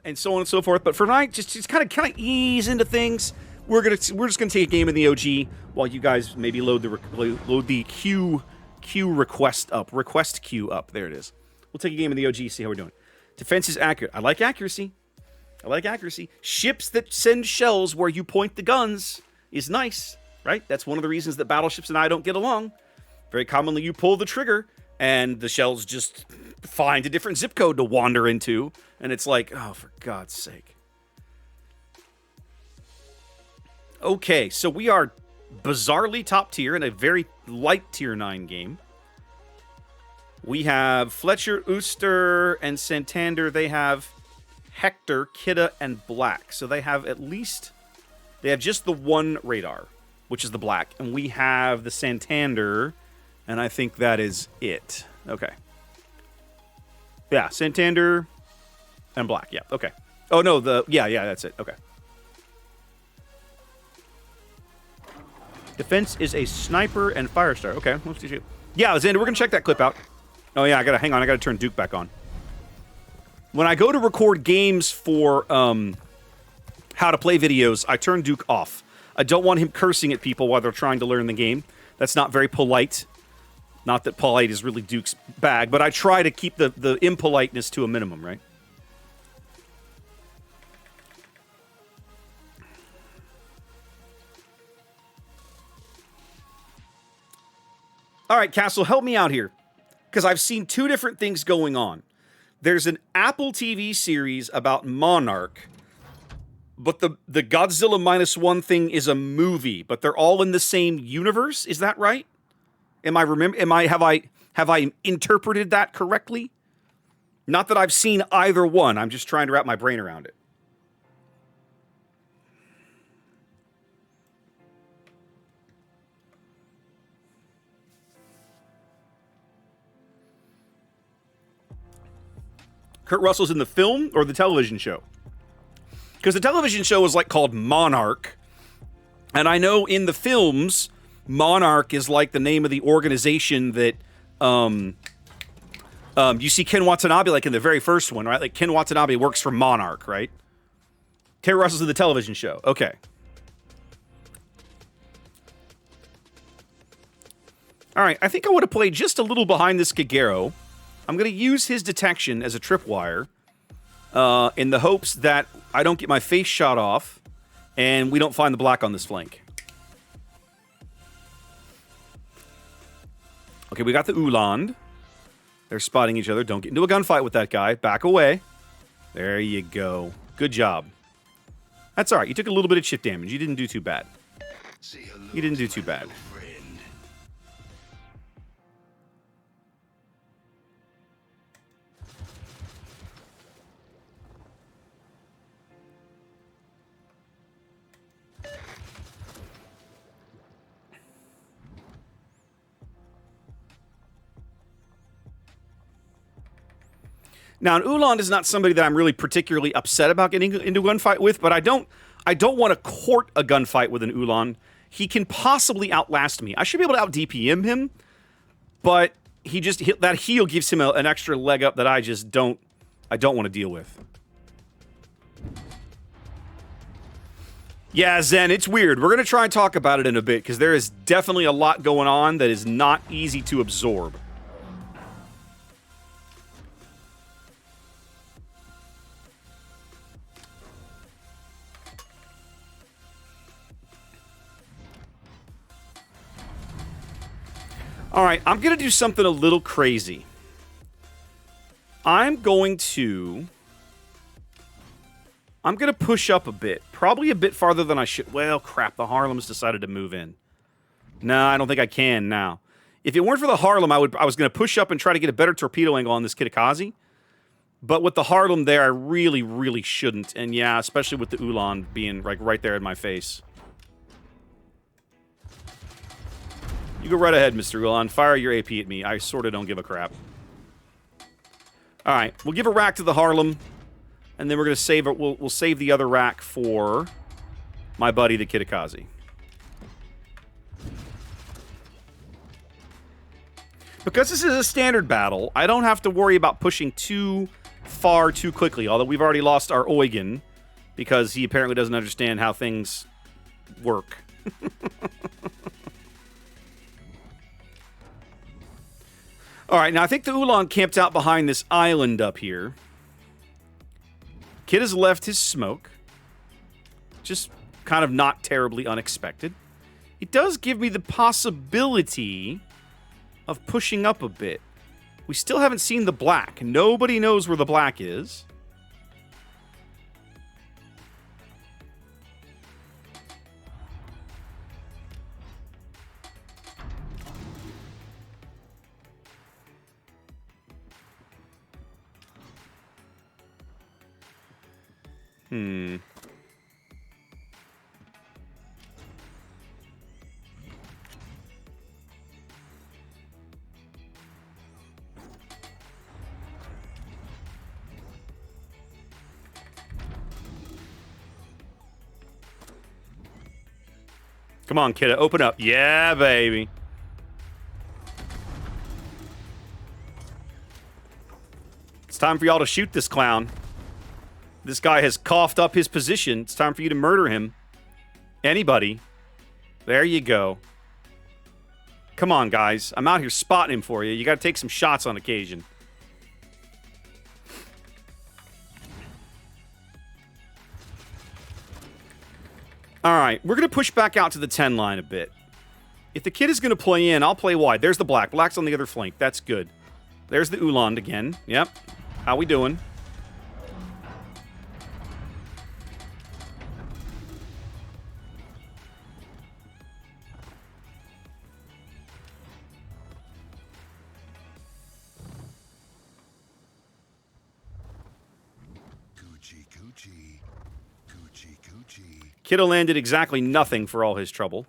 and so on and so forth. But for tonight, just kind of ease into things. We're just gonna take a game in the OG while you guys maybe load the queue request queue up. There it is. We'll take a game in the OG, see how we're doing. Defense is accurate. I like accuracy. Ships that send shells where you point the guns is nice, right? That's one of the reasons that battleships and I don't get along. Very commonly, you pull the trigger, and the shells just find a different zip code to wander into, and it's like, oh, for God's sake. Okay, so we are bizarrely top tier in a very light tier 9 game. We have Fletcher, Ooster, and Santander. They have Hector, Kidda, and Black. So they have just the one radar, which is the Black. And we have the Santander, and I think that is it. Okay. Yeah, Santander and Black. Yeah, okay. Oh, no, yeah, that's it. Okay. Defense is a sniper and Firestar. Okay, let's see. Yeah, Xander, we're going to check that clip out. Oh, yeah, I got to turn Duke back on. When I go to record games for how to play videos, I turn Duke off. I don't want him cursing at people while they're trying to learn the game. That's not very polite. Not that polite is really Duke's bag, but I try to keep the impoliteness to a minimum, right? All right, Castle, help me out here. Because I've seen two different things going on. There's an Apple TV series about Monarch, but the Godzilla -1 thing is a movie, but they're all in the same universe. Is that right? Have I interpreted that correctly? Not that I've seen either one. I'm just trying to wrap my brain around it. Kurt Russell's in the film or the television show? Because the television show was called Monarch. And I know in the films, Monarch is the name of the organization that you see Ken Watanabe in the very first one, right? Ken Watanabe works for Monarch, right? Kurt Russell's in the television show. Okay. All right, I think I want to play just a little behind this Kagero. I'm going to use his detection as a tripwire in the hopes that I don't get my face shot off and we don't find the Black on this flank. Okay, we got the Uland. They're spotting each other. Don't get into a gunfight with that guy. Back away. There you go. Good job. That's all right. You took a little bit of chip damage. You didn't do too bad. You didn't do too bad. Now, an Uland is not somebody that I'm really particularly upset about getting into a gunfight with, but I don't want to court a gunfight with an Uland. He can possibly outlast me. I should be able to out DPM him, but that heal gives him an extra leg up that I don't want to deal with. Yeah, Zen, it's weird. We're going to try and talk about it in a bit, because there is definitely a lot going on that is not easy to absorb. All right, I'm going to do something a little crazy. I'm going to push up a bit. Probably a bit farther than I should. Well, crap, the Harlem's decided to move in. No, I don't think I can now. If it weren't for the Harlem, I was going to push up and try to get a better torpedo angle on this Kitakaze. But with the Harlem there, I really, really shouldn't. And yeah, especially with the Ulan being right there in my face. You go right ahead, Mr. Ulan. Fire your AP at me. I sort of don't give a crap. All right, we'll give a rack to the Harlem, and then we're going to save it. We'll save the other rack for my buddy, the Kitakaze. Because this is a standard battle, I don't have to worry about pushing too far too quickly, although we've already lost our Eugen because he apparently doesn't understand how things work. All right, now I think the Ulan camped out behind this island up here. Kid has left his smoke. Just kind of not terribly unexpected. It does give me the possibility of pushing up a bit. We still haven't seen the black. Nobody knows where the black is. Come on, kiddo. Open up. Yeah, baby. It's time for y'all to shoot this clown. This guy has coughed up his position. It's time for you to murder him. Anybody. There you go. Come on, guys. I'm out here spotting him for you. You got to take some shots on occasion. All right, we're going to push back out to the 10 line a bit. If the kid is going to play in, I'll play wide. There's the black. Black's on the other flank. That's good. There's the Ulan again. Yep. How we doing? Kiddo landed exactly nothing for all his trouble.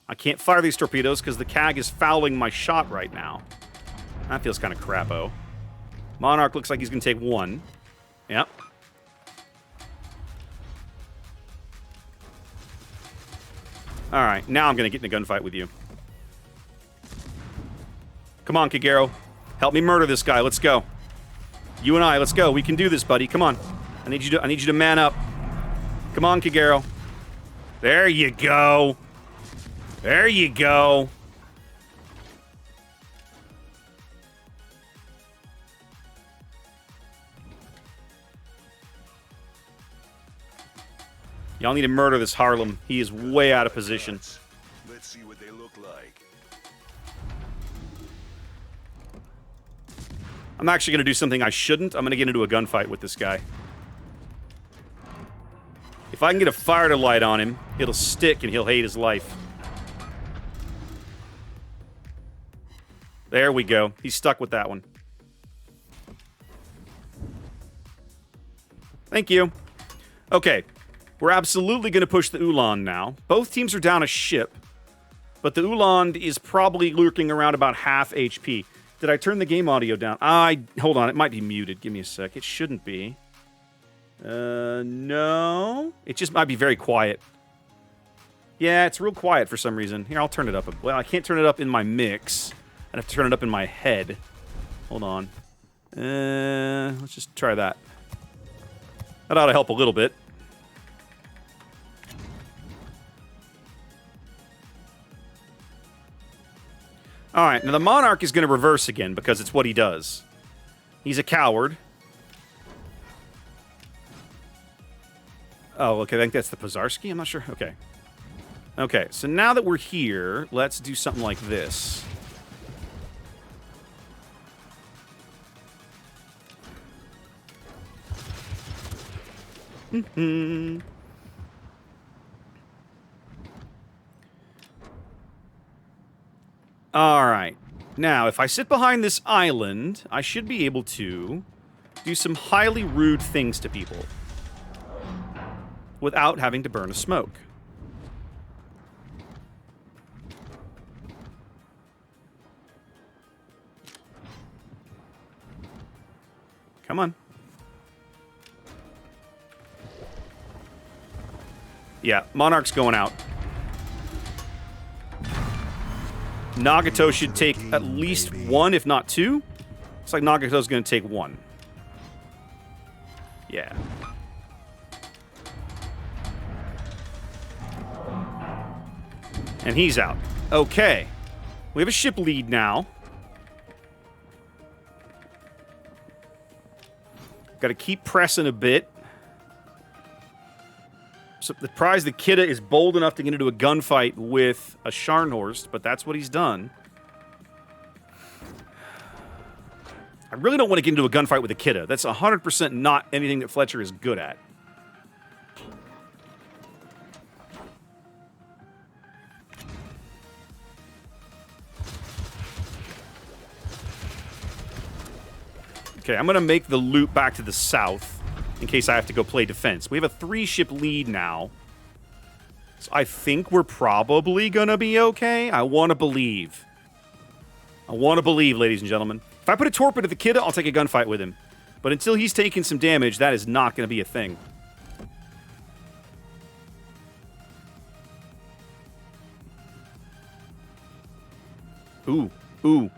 I can't fire these torpedoes because the CAG is fouling my shot right now. That feels kind of crapo. Monarch looks like he's going to take one. Yep. Alright, now I'm going to get in a gunfight with you. Come on, Kagero. Help me murder this guy. Let's go. You and I, let's go. We can do this, buddy. Come on. I need you to man up. Come on, Kagero. There you go. There you go. Y'all need to murder this Harlem. He is way out of position. Let's see what they look like. I'm actually going to do something I shouldn't. I'm going to get into a gunfight with this guy. If I can get a fire to light on him, it'll stick and he'll hate his life. There we go. He's stuck with that one. Thank you. Okay. We're absolutely going to push the Ulan now. Both teams are down a ship, but the Ulan is probably lurking around about half HP. Did I turn the game audio down? Hold on. It might be muted. Give me a sec. It shouldn't be. No. It just might be very quiet. Yeah, it's real quiet for some reason. Here, I'll turn it up. Well, I can't turn it up in my mix. I have to turn it up in my head. Hold on. Let's just try that. That ought to help a little bit. Alright, now the Monarch is going to reverse again because it's what he does. He's a coward. Oh, okay, I think that's the Pozarski? I'm not sure. Okay. Okay, so now that we're here, let's do something like this. Alright. Now, if I sit behind this island, I should be able to do some highly rude things to people without having to burn a smoke. Come on. Yeah, Monarch's going out. Nagato should take at least one, if not two. Looks like Nagato's going to take one. Yeah. And he's out. Okay. We have a ship lead now. Got to keep pressing a bit. Surprised the Kidda is bold enough to get into a gunfight with a Scharnhorst, but that's what he's done. I really don't want to get into a gunfight with a Kidda. That's 100% not anything that Fletcher is good at. Okay, I'm going to make the loop back to the south in case I have to go play defense. We have a 3-ship lead now. So I think we're probably going to be okay. I want to believe. I want to believe, ladies and gentlemen. If I put a torpedo to the Kidda, I'll take a gunfight with him. But until he's taking some damage, that is not going to be a thing. Ooh, ooh,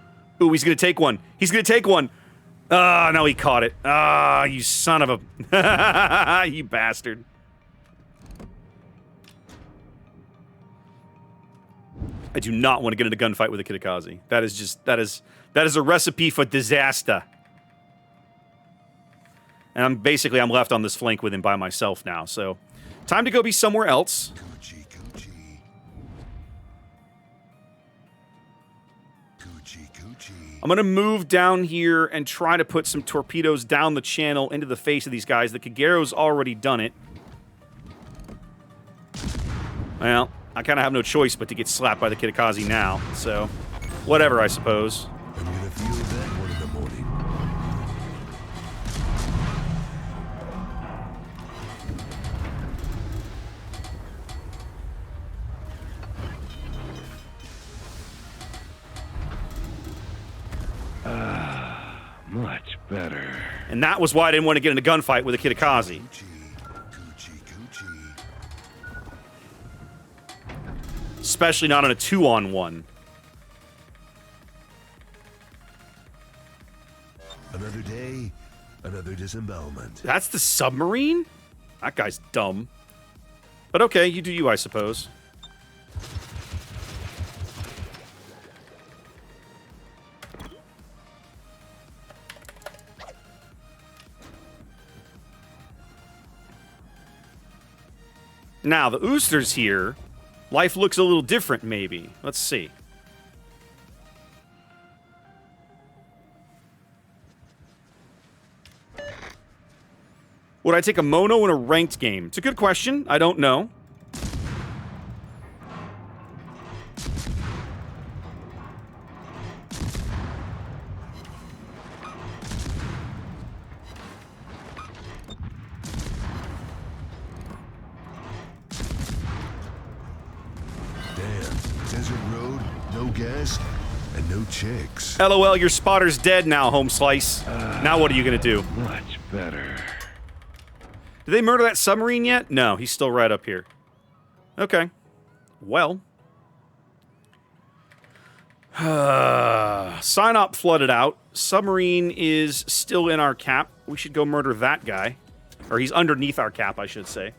ooh, he's going to take one. He's going to take one. Ah, no, he caught it. Ah, you son of a... you bastard. I do not want to get in a gunfight with a Kitakaze. That is just... That is a recipe for disaster. And I'm left on this flank with him by myself now, so... Time to go be somewhere else. Coochie, coochie. Coochie, coochie. I'm going to move down here and try to put some torpedoes down the channel into the face of these guys. The Kagero's already done it. Well, I kind of have no choice but to get slapped by the Kitakaze now, so... Whatever, I suppose. I'm gonna feel that one in the morning. Much better. And that was why I didn't want to get in a gunfight with a Kitakaze. Coochie, coochie. Especially not on a 2-on-1. Another day, another disembowelment. That's the submarine? That guy's dumb. But okay, you do you, I suppose. Now, the Ooster's here. Life looks a little different, maybe. Let's see. Would I take a mono in a ranked game? It's a good question. I don't know. Desert road, no gas, and no chicks. LOL, your spotter's dead now, home slice. Now what are you gonna do? Much better. Did they murder that submarine yet? No, he's still right up here. Okay. Well. Synop flooded out. Submarine is still in our cap. We should go murder that guy. Or he's underneath our cap, I should say.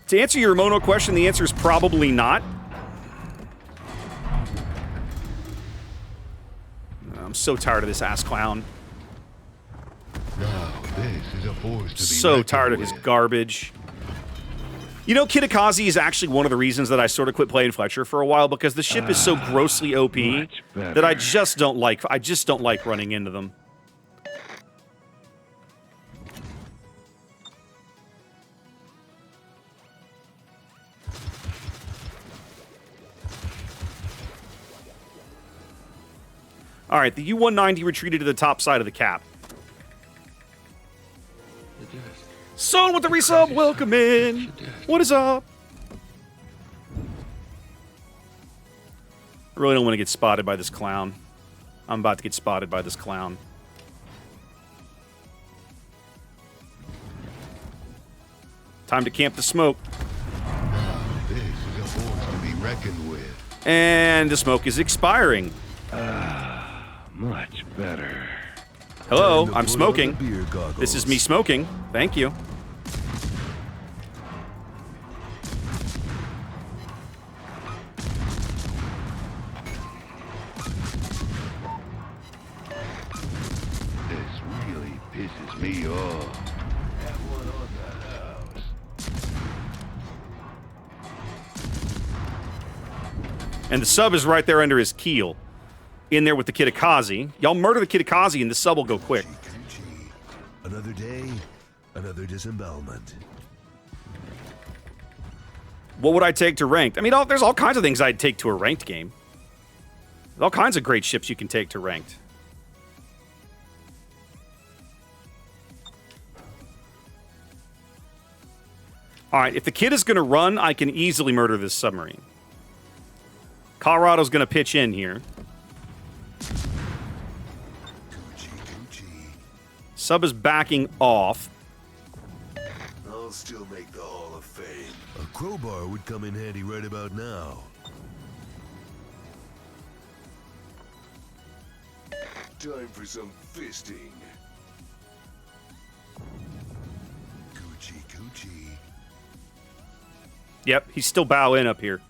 To answer your mono question, the answer is probably not. I'm so tired of this ass clown. Now, this is a force to be So tired of his garbage. You know, Kitakaze is actually one of the reasons that I sort of quit playing Fletcher for a while, because the ship is so grossly OP that I just don't like. I just don't like running into them. All right, the U-190 retreated to the top side of the cap. Son with the resub, welcome in. What is up? I really don't want to get spotted by this clown. I'm about to get spotted by this clown. Time to camp the smoke. This is a force to be reckoned with. And the smoke is expiring. Much better. Hello, Time to I'm put on smoking. the beer goggles. This is me smoking. Thank you. This really pisses me off. Have one on the house. And the sub is right there under his keel. In there with the Kitakaze. Y'all murder the Kitakaze and the sub will go quick. Coochie. Another day, another disembowelment. What would I take to ranked? I mean, there's all kinds of things I'd take to a ranked game. There's all kinds of great ships you can take to ranked. Alright, if the kid is going to run, I can easily murder this submarine. Colorado's going to pitch in here. Coochie. Sub is backing off. I'll still make the Hall of Fame. A crowbar would come in handy right about now. Time for some fisting. Coochie. Yep, he's still bow in up here.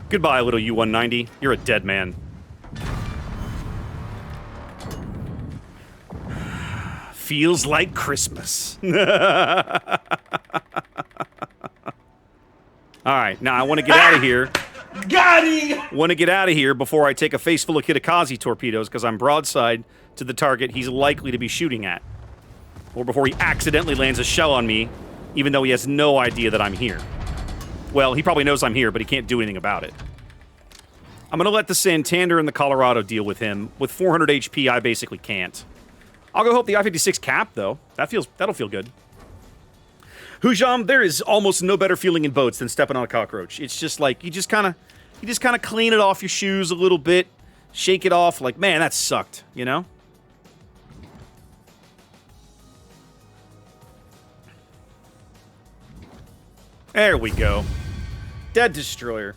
Goodbye, little U-190. You're a dead man. Feels like Christmas. All right, now I want to get out of here. Got him! Want to get out of here before I take a face full of Kitakaze torpedoes, because I'm broadside to the target he's likely to be shooting at. Or before he accidentally lands a shell on me, even though he has no idea that I'm here. Well, he probably knows I'm here, but he can't do anything about it. I'm going to let the Santander and the Colorado deal with him. With 400 HP, I basically can't. I'll go help the I-56 cap, though. That'll feel good. Hujam, there is almost no better feeling in boats than stepping on a cockroach. It's just like, you just kind of clean it off your shoes a little bit, shake it off, like, man, that sucked, you know? There we go. Dead destroyer.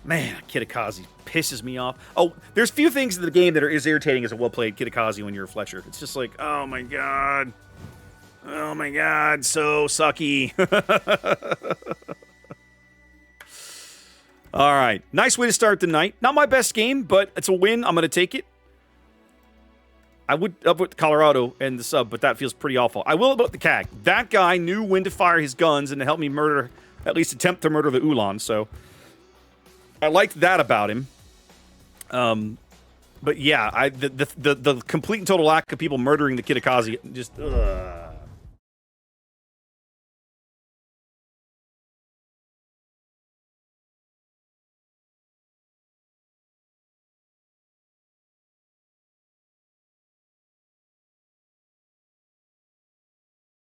Man, Kitakaze pisses me off. Oh, there's few things in the game that are as irritating as a well-played Kitakaze when you're a Fletcher. It's just like, oh my god. Oh my god, so sucky. All right, nice way to start the night. Not my best game, but it's a win. I'm going to take it. I would up with Colorado and the sub, but that feels pretty awful. I will about the CAG. That guy knew when to fire his guns and to help me murder, at least attempt to murder the Ulan, so I liked that about him. But yeah, the complete and total lack of people murdering the Kitakaze just, ugh.